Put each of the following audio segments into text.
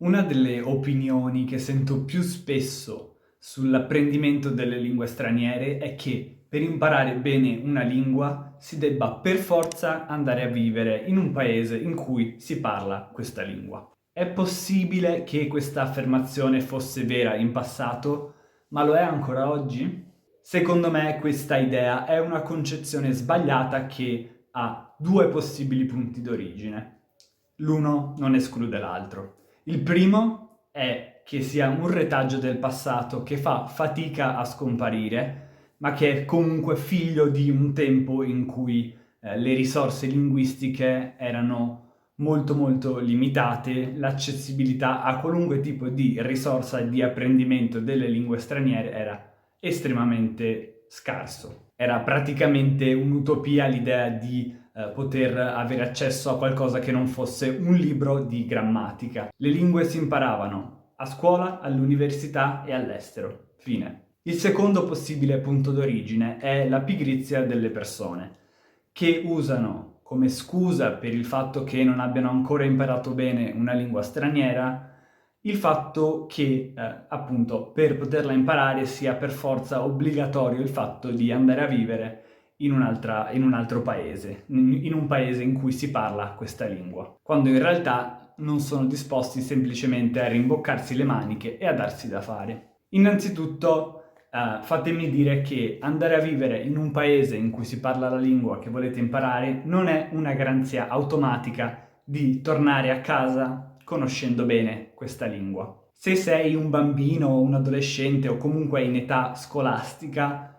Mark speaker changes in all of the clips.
Speaker 1: Una delle opinioni che sento più spesso sull'apprendimento delle lingue straniere è che per imparare bene una lingua si debba per forza andare a vivere in un paese in cui si parla questa lingua. È possibile che questa affermazione fosse vera in passato, ma lo è ancora oggi? Secondo me questa idea è una concezione sbagliata che ha due possibili punti d'origine. L'uno non esclude l'altro. Il primo è che sia un retaggio del passato che fa fatica a scomparire, ma che è comunque figlio di un tempo in cui le risorse linguistiche erano molto molto limitate, l'accessibilità a qualunque tipo di risorsa di apprendimento delle lingue straniere era estremamente scarso. Era praticamente un'utopia l'idea di poter avere accesso a qualcosa che non fosse un libro di grammatica. Le lingue si imparavano a scuola, all'università e all'estero. Fine. Il secondo possibile punto d'origine è la pigrizia delle persone, che usano come scusa per il fatto che non abbiano ancora imparato bene una lingua straniera il fatto che appunto per poterla imparare sia per forza obbligatorio il fatto di andare a vivere in un altro paese, in un paese in cui si parla questa lingua, quando in realtà non sono disposti semplicemente a rimboccarsi le maniche e a darsi da fare. Innanzitutto, fatemi dire che andare a vivere in un paese in cui si parla la lingua che volete imparare non è una garanzia automatica di tornare a casa conoscendo bene questa lingua. Se sei un bambino o un adolescente o comunque in età scolastica,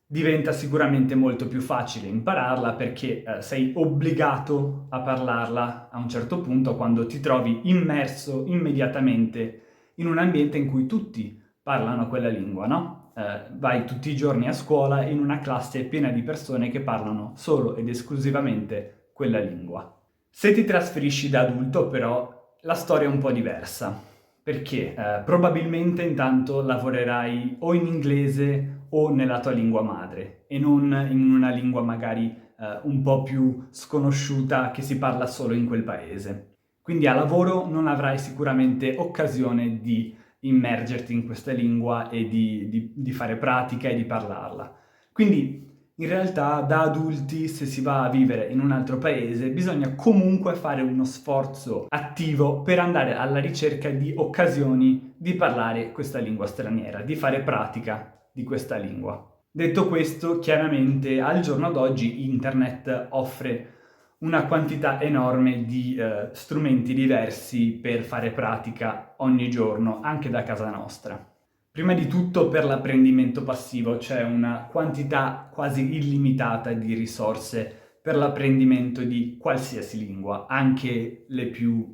Speaker 1: diventa sicuramente molto più facile impararla perché sei obbligato a parlarla a un certo punto quando ti trovi immerso immediatamente in un ambiente in cui tutti parlano quella lingua, no? Vai tutti i giorni a scuola in una classe piena di persone che parlano solo ed esclusivamente quella lingua. Se ti trasferisci da adulto, però, la storia è un po' diversa, perché probabilmente intanto lavorerai o in inglese o nella tua lingua madre, e non in una lingua magari un po' più sconosciuta che si parla solo in quel paese. Quindi a lavoro non avrai sicuramente occasione di immergerti in questa lingua e di fare pratica e di parlarla. Quindi in realtà da adulti, se si va a vivere in un altro paese, bisogna comunque fare uno sforzo attivo per andare alla ricerca di occasioni di parlare questa lingua straniera, di fare pratica di questa lingua. Detto questo, chiaramente al giorno d'oggi internet offre una quantità enorme di strumenti diversi per fare pratica ogni giorno, anche da casa nostra. Prima di tutto per l'apprendimento passivo c'è una quantità quasi illimitata di risorse per l'apprendimento di qualsiasi lingua, anche le più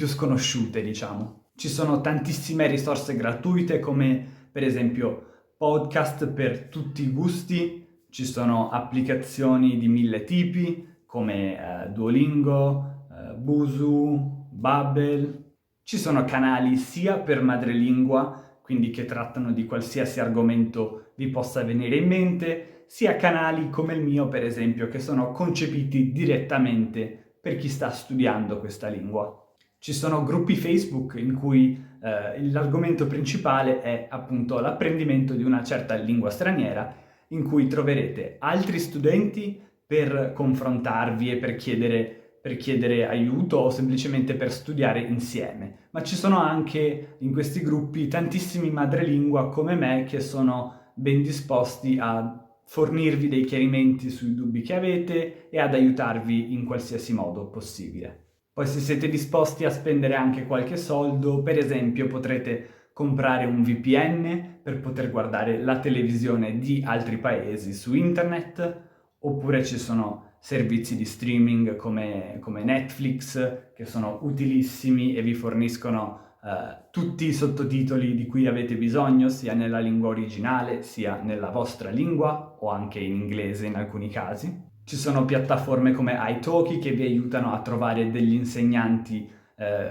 Speaker 1: sconosciute, diciamo. Ci sono tantissime risorse gratuite come per esempio podcast per tutti i gusti, ci sono applicazioni di mille tipi come Duolingo, Busuu, Babbel. Ci sono canali sia per madrelingua, quindi che trattano di qualsiasi argomento vi possa venire in mente, sia canali come il mio, per esempio, che sono concepiti direttamente per chi sta studiando questa lingua. Ci sono gruppi Facebook in cui l'argomento principale è appunto l'apprendimento di una certa lingua straniera, in cui troverete altri studenti per confrontarvi e per chiedere aiuto o semplicemente per studiare insieme. Ma ci sono anche in questi gruppi tantissimi madrelingua come me che sono ben disposti a fornirvi dei chiarimenti sui dubbi che avete e ad aiutarvi in qualsiasi modo possibile. Poi se siete disposti a spendere anche qualche soldo, per esempio potrete comprare un VPN per poter guardare la televisione di altri paesi su internet, oppure ci sono servizi di streaming come Netflix che sono utilissimi e vi forniscono tutti i sottotitoli di cui avete bisogno, sia nella lingua originale, sia nella vostra lingua o anche in inglese in alcuni casi. Ci sono piattaforme come italki che vi aiutano a trovare degli insegnanti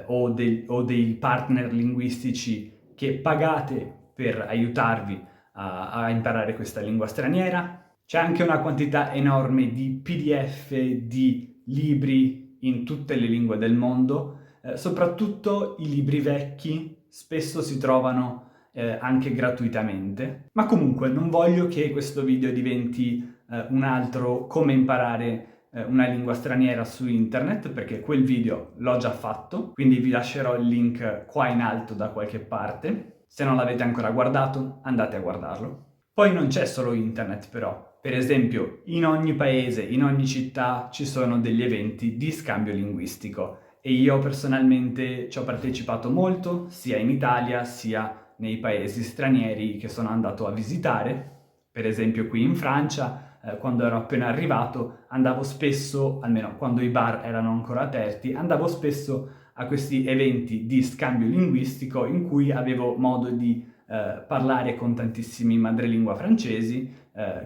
Speaker 1: o dei partner linguistici che pagate per aiutarvi a imparare questa lingua straniera. C'è anche una quantità enorme di PDF, di libri in tutte le lingue del mondo soprattutto i libri vecchi spesso si trovano anche gratuitamente. Ma comunque non voglio che questo video diventi un altro come imparare una lingua straniera su internet, perché quel video l'ho già fatto, quindi vi lascerò il link qua in alto da qualche parte. Se non l'avete ancora guardato, andate a guardarlo. Poi non c'è solo internet però. Per esempio, in ogni paese, in ogni città ci sono degli eventi di scambio linguistico e io personalmente ci ho partecipato molto, sia in Italia sia nei paesi stranieri che sono andato a visitare. Per esempio qui in Francia, quando ero appena arrivato, andavo spesso, almeno quando i bar erano ancora aperti, andavo spesso a questi eventi di scambio linguistico in cui avevo modo di parlare con tantissimi madrelingua francesi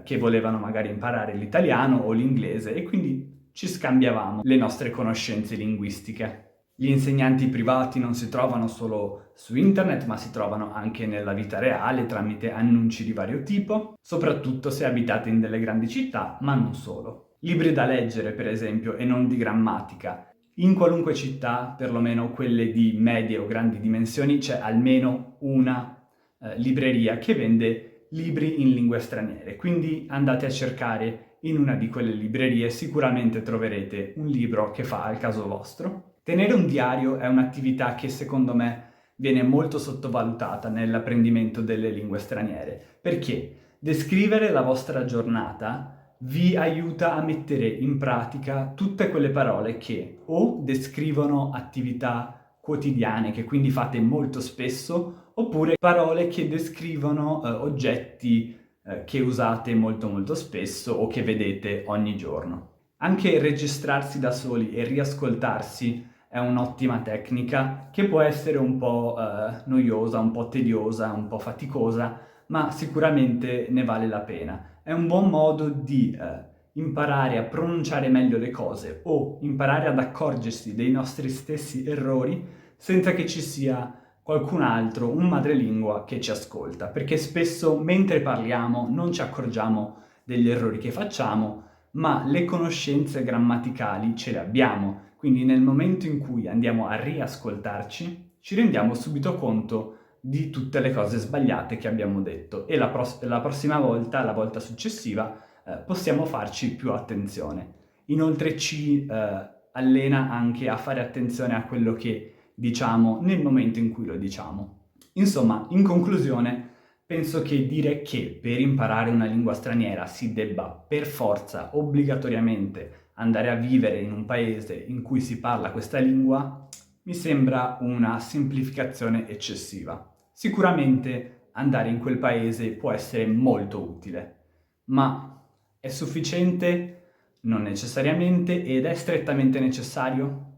Speaker 1: che volevano magari imparare l'italiano o l'inglese e quindi ci scambiavamo le nostre conoscenze linguistiche. Gli insegnanti privati non si trovano solo su internet, ma si trovano anche nella vita reale tramite annunci di vario tipo, soprattutto se abitate in delle grandi città, ma non solo. Libri da leggere, per esempio, e non di grammatica. In qualunque città, perlomeno quelle di medie o grandi dimensioni, c'è almeno una libreria che vende libri in lingue straniere, quindi andate a cercare in una di quelle librerie, sicuramente troverete un libro che fa al caso vostro. Tenere un diario è un'attività che secondo me viene molto sottovalutata nell'apprendimento delle lingue straniere, perché descrivere la vostra giornata vi aiuta a mettere in pratica tutte quelle parole che o descrivono attività quotidiane che quindi fate molto spesso, oppure parole che descrivono oggetti che usate molto molto spesso o che vedete ogni giorno. Anche registrarsi da soli e riascoltarsi è un'ottima tecnica che può essere un po' noiosa, un po' tediosa, un po' faticosa, ma sicuramente ne vale la pena. È un buon modo di imparare a pronunciare meglio le cose o imparare ad accorgersi dei nostri stessi errori senza che ci sia qualcun altro, un madrelingua, che ci ascolta, perché spesso mentre parliamo non ci accorgiamo degli errori che facciamo, ma le conoscenze grammaticali ce le abbiamo, quindi nel momento in cui andiamo a riascoltarci ci rendiamo subito conto di tutte le cose sbagliate che abbiamo detto e la prossima volta, la volta successiva, possiamo farci più attenzione. Inoltre ci allena anche a fare attenzione a quello che diciamo nel momento in cui lo diciamo. Insomma, in conclusione, penso che dire che per imparare una lingua straniera si debba per forza, obbligatoriamente, andare a vivere in un paese in cui si parla questa lingua mi sembra una semplificazione eccessiva. Sicuramente andare in quel paese può essere molto utile, ma è sufficiente? Non necessariamente, ed è strettamente necessario?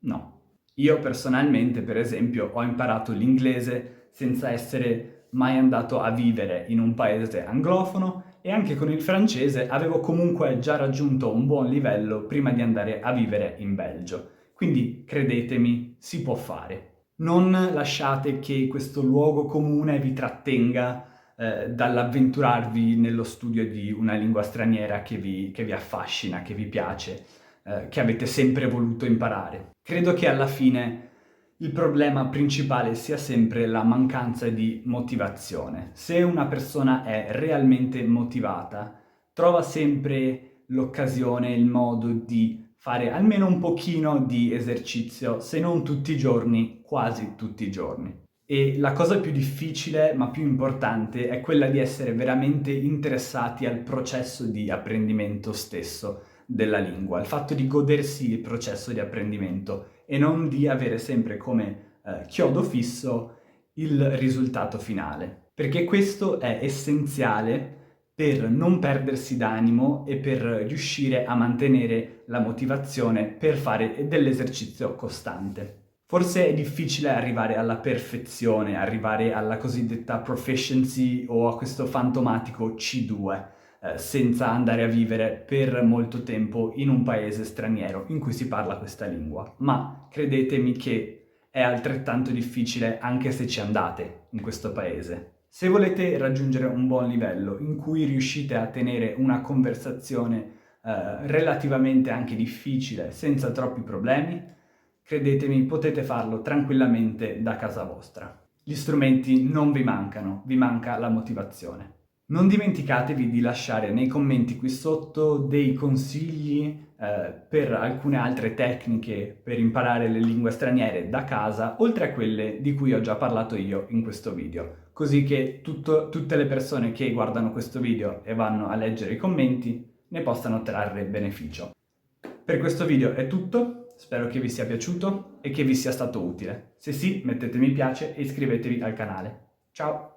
Speaker 1: No. Io personalmente, per esempio, ho imparato l'inglese senza essere mai andato a vivere in un paese anglofono e anche con il francese avevo comunque già raggiunto un buon livello prima di andare a vivere in Belgio. Quindi, credetemi, si può fare. Non lasciate che questo luogo comune vi trattenga dall'avventurarvi nello studio di una lingua straniera che vi affascina, che vi piace, che avete sempre voluto imparare. Credo che alla fine il problema principale sia sempre la mancanza di motivazione. Se una persona è realmente motivata, trova sempre l'occasione, il modo di fare almeno un pochino di esercizio, se non tutti i giorni, quasi tutti i giorni. E la cosa più difficile, ma più importante, è quella di essere veramente interessati al processo di apprendimento stesso della lingua, il fatto di godersi il processo di apprendimento e non di avere sempre come chiodo fisso il risultato finale, perché questo è essenziale per non perdersi d'animo e per riuscire a mantenere la motivazione per fare dell'esercizio costante. Forse è difficile arrivare alla perfezione, arrivare alla cosiddetta proficiency o a questo fantomatico C2, senza andare a vivere per molto tempo in un paese straniero in cui si parla questa lingua. Ma credetemi che è altrettanto difficile anche se ci andate in questo paese. Se volete raggiungere un buon livello in cui riuscite a tenere una conversazione relativamente anche difficile senza troppi problemi, credetemi, potete farlo tranquillamente da casa vostra. Gli strumenti non vi mancano, vi manca la motivazione. Non dimenticatevi di lasciare nei commenti qui sotto dei consigli per alcune altre tecniche per imparare le lingue straniere da casa, oltre a quelle di cui ho già parlato io in questo video, così che tutte le persone che guardano questo video e vanno a leggere i commenti ne possano trarre beneficio. Per questo video è tutto, spero che vi sia piaciuto e che vi sia stato utile. Se sì, mettete mi piace e iscrivetevi al canale. Ciao!